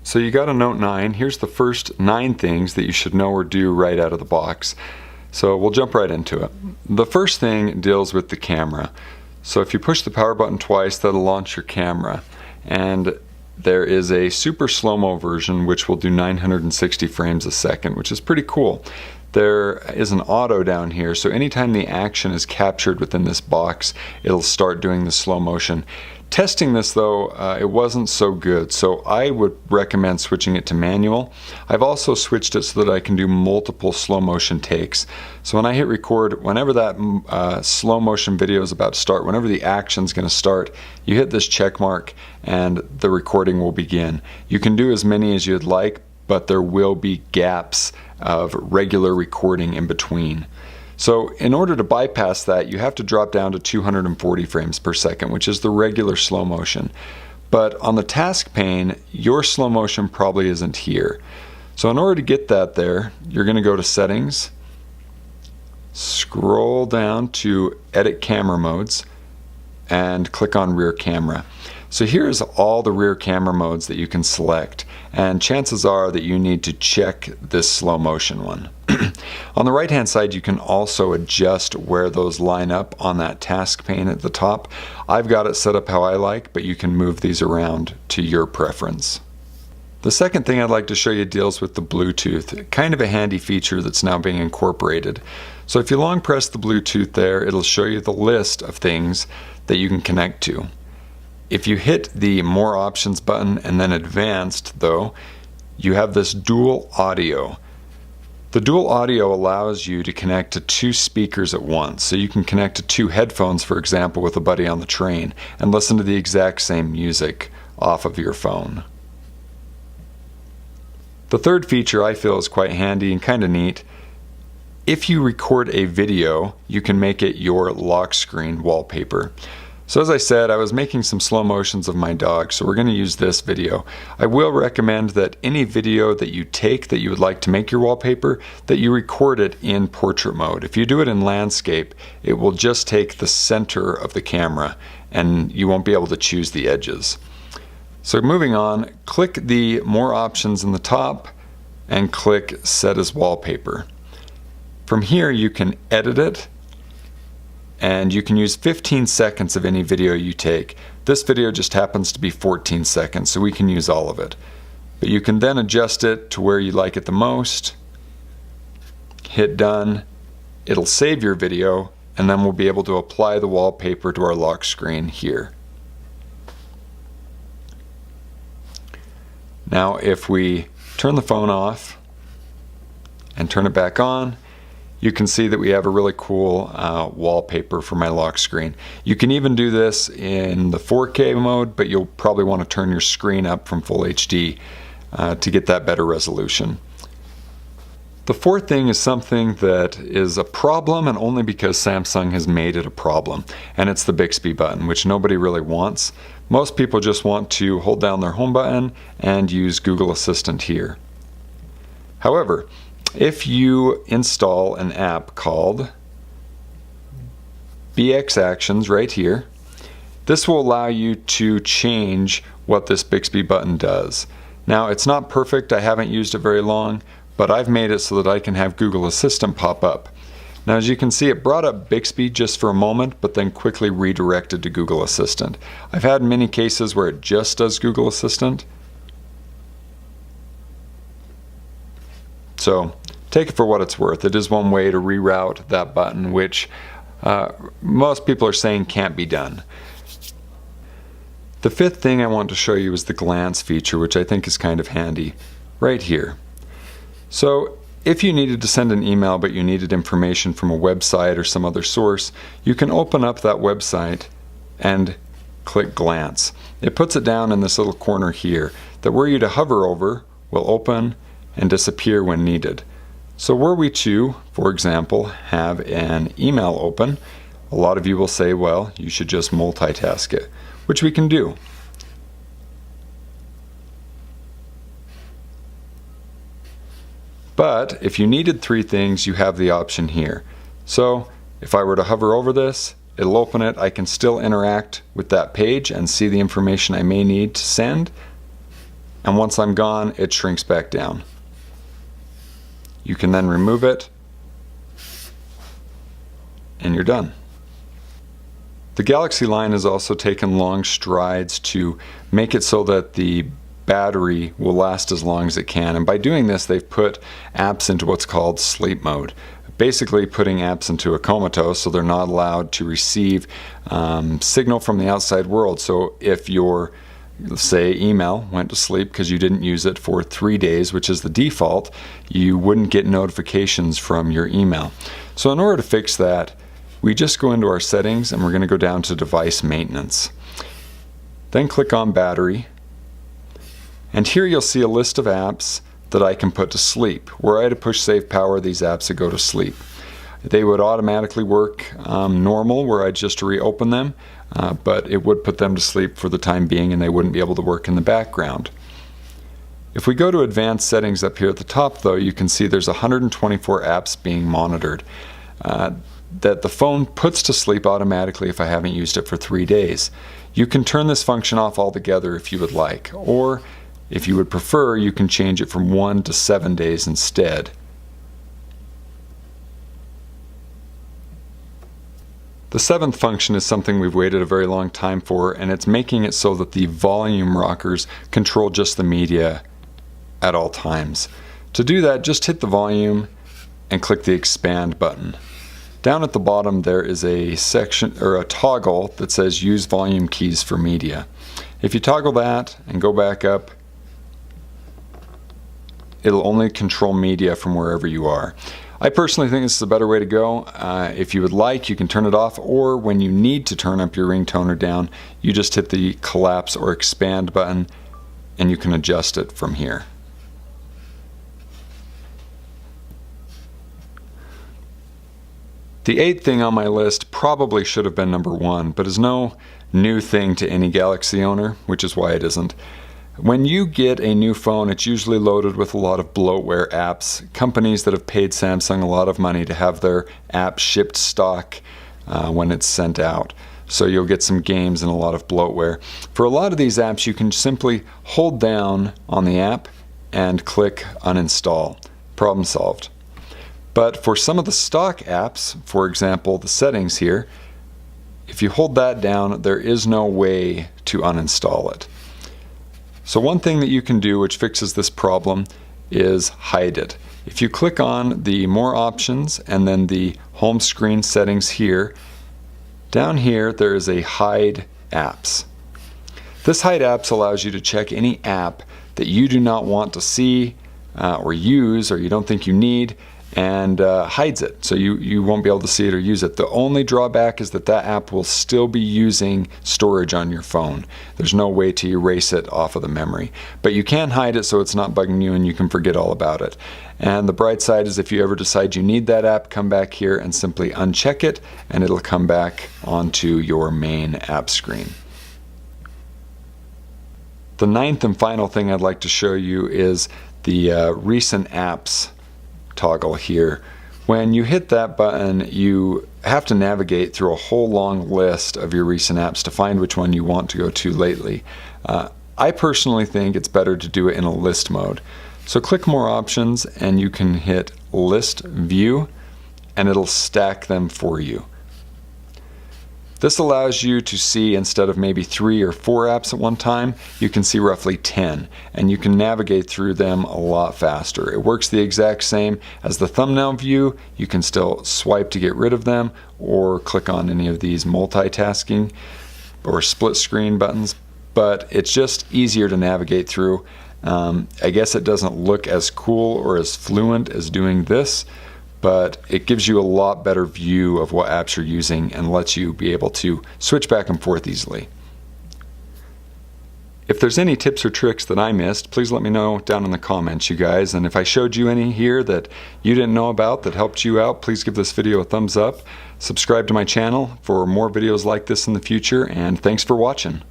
So you got a Note 9. Here's the first 9 things that you should know or do right out of the box. So we'll jump right into it. The first thing deals with the camera. So if you push the power button twice, that'll launch your camera. And there is a super slow-mo version which will do 960 frames a second, which is pretty cool. There is an auto down here, so anytime the action is captured within this box, it'll start doing the slow motion. Testing this though, it wasn't so good, so I would recommend switching it to manual. I've also switched it so that I can do multiple slow motion takes. So when I hit record, whenever that slow motion video is about to start, whenever the action's going to start, you hit this check mark and the recording will begin. You can do as many as you'd like, but there will be gaps of regular recording in between. So in order to bypass that, you have to drop down to 240 frames per second, which is the regular slow motion. But on the task pane, your slow motion probably isn't here. So in order to get that there, you're going to go to Settings, scroll down to Edit Camera Modes, and click on Rear Camera. So here's all the rear camera modes that you can select, and chances are that you need to check this slow motion one. On the right hand side, you can also adjust where those line up on that task pane at the top. I've got it set up how I like, but you can move these around to your preference. The second thing I'd like to show you deals with the Bluetooth, kind of a handy feature that's now being incorporated. So if you long press the Bluetooth there, it'll show you the list of things that you can connect to. If you hit the More Options button and then Advanced though, you have this dual audio. The dual audio allows you to connect to 2 speakers at once. So you can connect to 2 headphones, for example, with a buddy on the train and listen to the exact same music off of your phone. The third feature I feel is quite handy and kind of neat. If you record a video, you can make it your lock screen wallpaper. So as I said, I was making some slow motions of my dog, so we're going to use this video. I will recommend that any video that you take that you would like to make your wallpaper, that you record it in portrait mode. If you do it in landscape, it will just take the center of the camera and you won't be able to choose the edges. So moving on, click the More Options in the top and click Set as Wallpaper. From here you can edit it, and you can use 15 seconds of any video you take. This video just happens to be 14 seconds, so we can use all of it. But you can then adjust it to where you like it the most, hit done, it'll save your video, and then we'll be able to apply the wallpaper to our lock screen here. Now if we turn the phone off and turn it back on, you can see that we have a really cool wallpaper for my lock screen. You can even do this in the 4K mode, but you'll probably want to turn your screen up from Full HD to get that better resolution. The fourth thing is something that is a problem, and only because Samsung has made it a problem, and it's the Bixby button, which nobody really wants. Most people just want to hold down their home button and use Google Assistant here. However, if you install an app called BX Actions right here, this will allow you to change what this Bixby button does. Now it's not perfect, I haven't used it very long, but I've made it so that I can have Google Assistant pop up. Now as you can see, it brought up Bixby just for a moment, but then quickly redirected to Google Assistant. I've had many cases where it just does Google Assistant. So take it for what it's worth. It is one way to reroute that button, which most people are saying can't be done. The fifth thing I want to show you is the glance feature, which I think is kind of handy right here. So if you needed to send an email but you needed information from a website or some other source, you can open up that website and click glance. It puts it down in this little corner here that were you to hover over will open and disappear when needed. So were we to, for example, have an email open, a lot of you will say, well, you should just multitask it, which we can do. But if you needed 3 things, you have the option here. So if I were to hover over this, it'll open it. I can still interact with that page and see the information I may need to send. and once I'm gone, it shrinks back down. You can then remove it, and you're done. The Galaxy line has also taken long strides to make it so that the battery will last as long as it can, and by doing this they've put apps into what's called sleep mode, basically putting apps into a comatose so they're not allowed to receive signal from the outside world. So if your, say, email went to sleep because you didn't use it for 3 days, which is the default, you wouldn't get notifications from your email. So in order to fix that, we just go into our settings and we're going to go down to device maintenance. Then click on battery, and here you'll see a list of apps that I can put to sleep. Were I to push save power, these apps would go to sleep. They would automatically work normal where I just reopen them, but it would put them to sleep for the time being and they wouldn't be able to work in the background. If we go to advanced settings up here at the top though, you can see there's 124 apps being monitored that the phone puts to sleep automatically if I haven't used it for 3 days. You can turn this function off altogether if you would like, or if you would prefer, you can change it from 1 to 7 days instead. The seventh function is something we've waited a very long time for, and it's making it so that the volume rockers control just the media at all times. To do that, just hit the volume and click the expand button. Down at the bottom there is a section or a toggle that says use volume keys for media. If you toggle that and go back up, it'll only control media from wherever you are. I personally think this is a better way to go. If you would like, you can turn it off, or when you need to turn up your ringtoner down, you just hit the collapse or expand button and you can adjust it from here. The eighth thing on my list probably should have been number 1, but is no new thing to any Galaxy owner, which is why it isn't. When you get a new phone, it's usually loaded with a lot of bloatware apps. Companies that have paid Samsung a lot of money to have their app shipped stock when it's sent out. So you'll get some games and a lot of bloatware. For a lot of these apps, you can simply hold down on the app and click uninstall. Problem solved. But for some of the stock apps, for example the settings here, if you hold that down, there is no way to uninstall it. So one thing that you can do which fixes this problem is hide it. If you click on the more options and then the home screen settings here, down here there is a hide apps. This hide apps allows you to check any app that you do not want to see or use or you don't think you need, and hides it, so you won't be able to see it or use it. The only drawback is that that app will still be using storage on your phone. There's no way to erase it off of the memory, but you can hide it so it's not bugging you and you can forget all about it. And the bright side is if you ever decide you need that app, come back here and simply uncheck it and it'll come back onto your main app screen. The ninth and final thing I'd like to show you is the recent apps toggle here. When you hit that button, you have to navigate through a whole long list of your recent apps to find which one you want to go to lately. I personally think it's better to do it in a list mode. So click more options and you can hit list view and it'll stack them for you. This allows you to see, instead of maybe 3 or 4 apps at one time, you can see roughly 10, and you can navigate through them a lot faster. It works the exact same as the thumbnail view. You can still swipe to get rid of them or click on any of these multitasking or split screen buttons, but it's just easier to navigate through. I guess it doesn't look as cool or as fluent as doing this, but it gives you a lot better view of what apps you're using and lets you be able to switch back and forth easily. If there's any tips or tricks that I missed, please let me know down in the comments, you guys. And if I showed you any here that you didn't know about that helped you out, please give this video a thumbs up. Subscribe to my channel for more videos like this in the future, and thanks for watching.